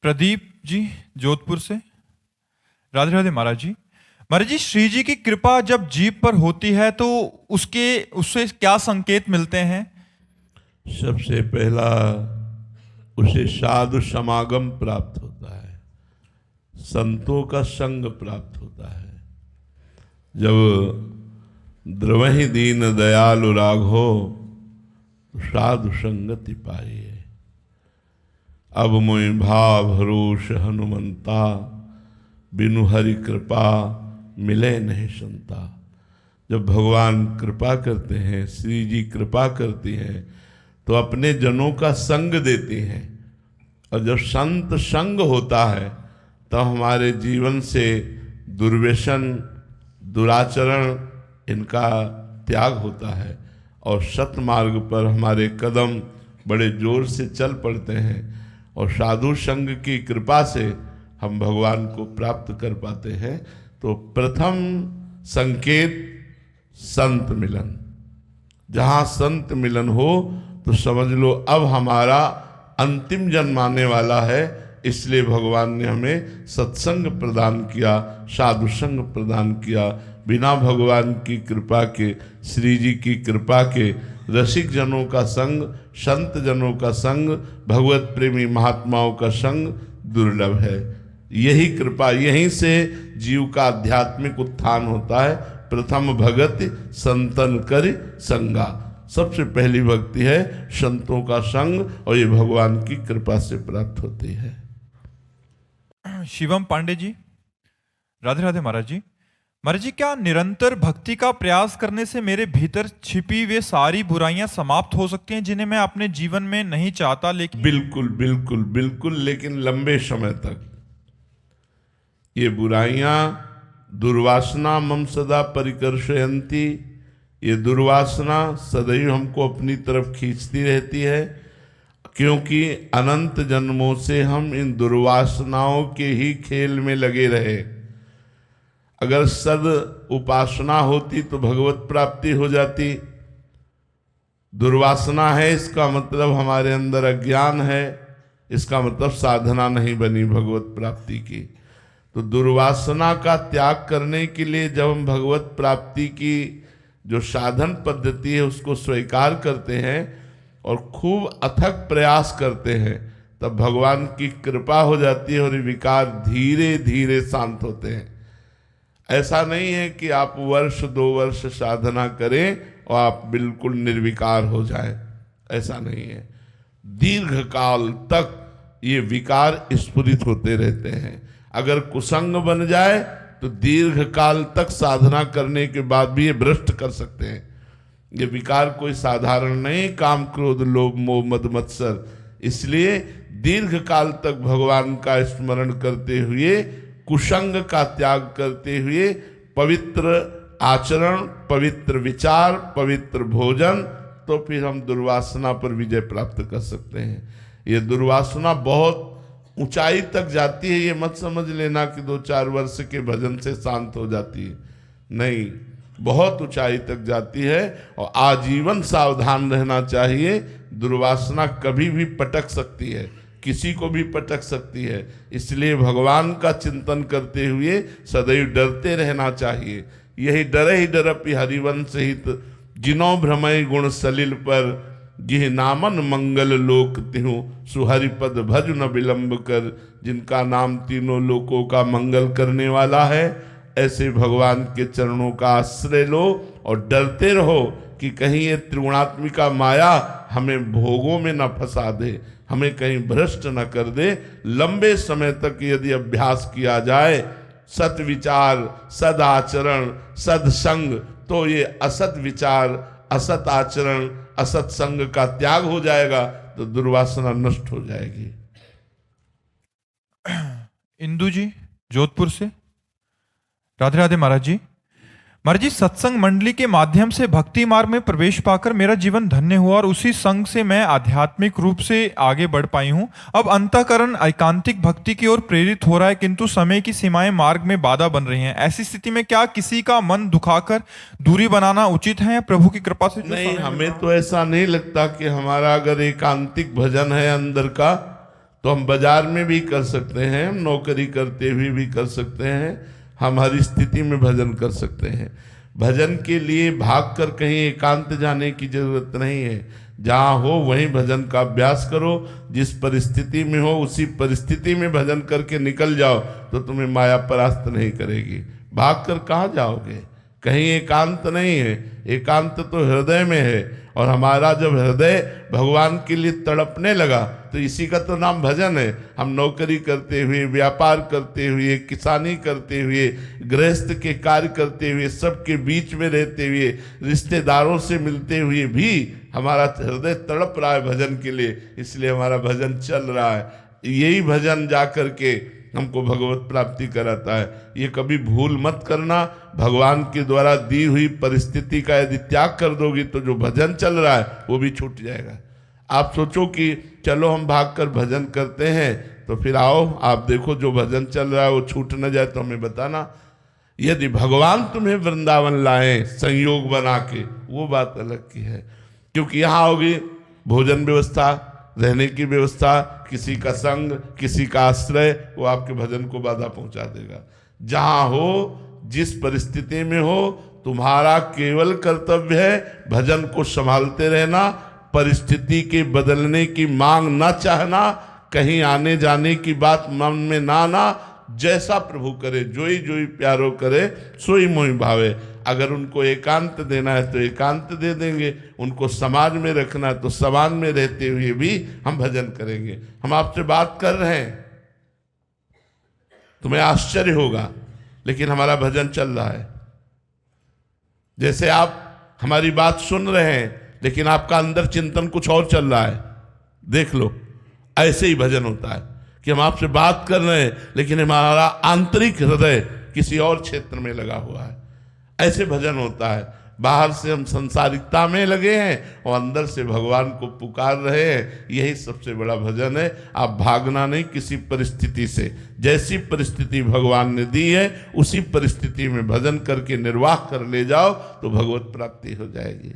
प्रदीप जी जोधपुर से। राधे राधे महाराज जी। महाराज जी, श्री जी की कृपा जब जीव पर होती है तो उससे क्या संकेत मिलते हैं? सबसे पहला उसे साधु समागम प्राप्त होता है, संतों का संग प्राप्त होता है। जब द्रवहि दीन दयालु राघो तो साधु संगति पाइए। अब मोहि भाव भरोस हनुमंता, बिनु हरि कृपा मिले नहीं संता। जब भगवान कृपा करते हैं, श्री जी कृपा करती हैं, तो अपने जनों का संग देती हैं। और जब संत संग होता है तो हमारे जीवन से दुर्व्यसन दुराचरण इनका त्याग होता है और सतमार्ग पर हमारे कदम बड़े जोर से चल पड़ते हैं। और साधु संग की कृपा से हम भगवान को प्राप्त कर पाते हैं। तो प्रथम संकेत संत मिलन। जहाँ संत मिलन हो तो समझ लो अब हमारा अंतिम जन्म आने वाला है। इसलिए भगवान ने हमें सत्संग प्रदान किया, साधु संग प्रदान किया। बिना भगवान की कृपा के, श्री जी की कृपा के रसिक जनों का संग, संत जनों का संग, भगवत प्रेमी महात्माओं का संग दुर्लभ है। यही कृपा, यहीं से जीव का आध्यात्मिक उत्थान होता है। प्रथम भगत संतन कर संगा। सबसे पहली भक्ति है संतों का संग, और ये भगवान की कृपा से प्राप्त होती है। शिवम पांडे जी। राधे राधे महाराज जी। महाराज जी, क्या निरंतर भक्ति का प्रयास करने से मेरे भीतर छिपी वे सारी बुराइयां समाप्त हो सकती हैं जिन्हें मैं अपने जीवन में नहीं चाहता? लेकिन बिल्कुल बिल्कुल बिल्कुल, लेकिन लंबे समय तक। ये बुराइयां दुर्वासना मम सदा परिकर्षयन्ति, ये दुर्वासना सदैव हमको अपनी तरफ खींचती रहती है। क्योंकि अनंत जन्मों से हम इन दुर्वासनाओं के ही खेल में लगे रहे। अगर सद उपासना होती तो भगवत प्राप्ति हो जाती। दुर्वासना है, इसका मतलब हमारे अंदर अज्ञान है, इसका मतलब साधना नहीं बनी भगवत प्राप्ति की। तो दुर्वासना का त्याग करने के लिए जब हम भगवत प्राप्ति की जो साधन पद्धति है उसको स्वीकार करते हैं और खूब अथक प्रयास करते हैं, तब भगवान की कृपा हो जाती है और ये विकार धीरे धीरे शांत होते हैं। ऐसा नहीं है कि आप वर्ष 2 वर्ष साधना करें और आप बिल्कुल निर्विकार हो जाएं, ऐसा नहीं है। दीर्घ काल तक ये विकार स्फुरित होते रहते हैं। अगर कुसंग बन जाए तो दीर्घ काल तक साधना करने के बाद भी ये भ्रष्ट कर सकते हैं। ये विकार कोई साधारण नहीं, काम क्रोध लोभ मोह मद मत्सर। इसलिए दीर्घ काल तक भगवान का स्मरण करते हुए, कुसंग का त्याग करते हुए, पवित्र आचरण, पवित्र विचार, पवित्र भोजन, तो फिर हम दुर्वासना पर विजय प्राप्त कर सकते हैं। ये दुर्वासना बहुत ऊंचाई तक जाती है। ये मत समझ लेना कि 2-4 वर्ष के भजन से शांत हो जाती है, नहीं, बहुत ऊंचाई तक जाती है। और आजीवन सावधान रहना चाहिए। दुर्वासना कभी भी पटक सकती है, किसी को भी पटक सकती है। इसलिए भगवान का चिंतन करते हुए सदैव डरते रहना चाहिए। यही डरे ही डरपि हरिवंश हित, जिनो भ्रमय गुण सलिल पर, जिह नामन मंगल लोक तिहु, सुहरिपद भज न विलंब कर। जिनका नाम तीनों लोकों का मंगल करने वाला है, ऐसे भगवान के चरणों का आश्रय लो और डरते रहो कि कहीं ये त्रिगुणात्मिका माया हमें भोगों में न फंसा दे, हमें कहीं भ्रष्ट न कर दे। लंबे समय तक यदि अभ्यास किया जाए, सत विचार, सद आचरण, सत्संग, तो ये असत विचार, असत आचरण, असत संग का त्याग हो जाएगा, तो दुर्वासना नष्ट हो जाएगी। इंदु जी जोधपुर से। राधे राधे महाराज जी। महाराज जी, सत्संग मंडली के माध्यम से भक्ति मार्ग में प्रवेश पाकर मेरा जीवन धन्य हुआ और उसी संग से मैं आध्यात्मिक रूप से आगे बढ़ पाई हूं। अब अंतःकरण एकांतिक भक्ति की ओर प्रेरित हो रहा है, किंतु समय की सीमाएं मार्ग में बाधा बन रही हैं। ऐसी स्थिति में क्या किसी का मन दुखाकर दूरी बनाना उचित है या प्रभु की कृपा से? नहीं, हमें तो ऐसा नहीं लगता कि हमारा अगर एकांतिक भजन है अंदर का, तो हम बाजार में भी कर सकते हैं, हम नौकरी करते हुए भी कर सकते हैं, हम हर स्थिति में भजन कर सकते हैं। भजन के लिए भागकर कहीं एकांत जाने की जरूरत नहीं है। जहाँ हो वहीं भजन का अभ्यास करो। जिस परिस्थिति में हो उसी परिस्थिति में भजन करके निकल जाओ तो तुम्हें माया परास्त नहीं करेगी। भागकर कहाँ जाओगे? कहीं एकांत नहीं है, एकांत तो हृदय में है। और हमारा जब हृदय भगवान के लिए तड़पने लगा तो इसी का तो नाम भजन है। हम नौकरी करते हुए, व्यापार करते हुए, किसानी करते हुए, गृहस्थ के कार्य करते हुए, सबके बीच में रहते हुए, रिश्तेदारों से मिलते हुए भी हमारा हृदय तड़प रहा है भजन के लिए, इसलिए हमारा भजन चल रहा है। यही भजन जा करके हमको भगवत प्राप्ति कराता है। ये कभी भूल मत करना। भगवान के द्वारा दी हुई परिस्थिति का यदि त्याग कर दोगी तो जो भजन चल रहा है वो भी छूट जाएगा। आप सोचो कि चलो हम भागकर भजन करते हैं, तो फिर आओ आप देखो जो भजन चल रहा है वो छूट न जाए तो हमें बताना। यदि भगवान तुम्हें वृंदावन लाए संयोग बना के, वो बात अलग की है। क्योंकि यहाँ होगी भोजन व्यवस्था, रहने की व्यवस्था, किसी का संग, किसी का आश्रय, वो आपके भजन को बाधा पहुंचा देगा। जहां हो, जिस परिस्थिति में हो, तुम्हारा केवल कर्तव्य है भजन को संभालते रहना, परिस्थिति के बदलने की मांग ना चाहना, कहीं आने जाने की बात मन में ना आना। जैसा प्रभु करे, जोई जोई प्यारो करे, सोई मोहि भावे। अगर उनको एकांत देना है तो एकांत दे देंगे, उनको समाज में रखना है तो समाज में रहते हुए भी हम भजन करेंगे। हम आपसे बात कर रहे हैं, तुम्हें आश्चर्य होगा, लेकिन हमारा भजन चल रहा है। जैसे आप हमारी बात सुन रहे हैं लेकिन आपका अंदर चिंतन कुछ और चल रहा है, देख लो। ऐसे ही भजन होता है कि हम आपसे बात कर रहे हैं लेकिन हमारा आंतरिक हृदय किसी और क्षेत्र में लगा हुआ है। ऐसे भजन होता है। बाहर से हम संसारिकता में लगे हैं और अंदर से भगवान को पुकार रहे हैं। यही सबसे बड़ा भजन है। आप भागना नहीं किसी परिस्थिति से। जैसी परिस्थिति भगवान ने दी है उसी परिस्थिति में भजन करके निर्वाह कर ले जाओ तो भगवत प्राप्ति हो जाएगी।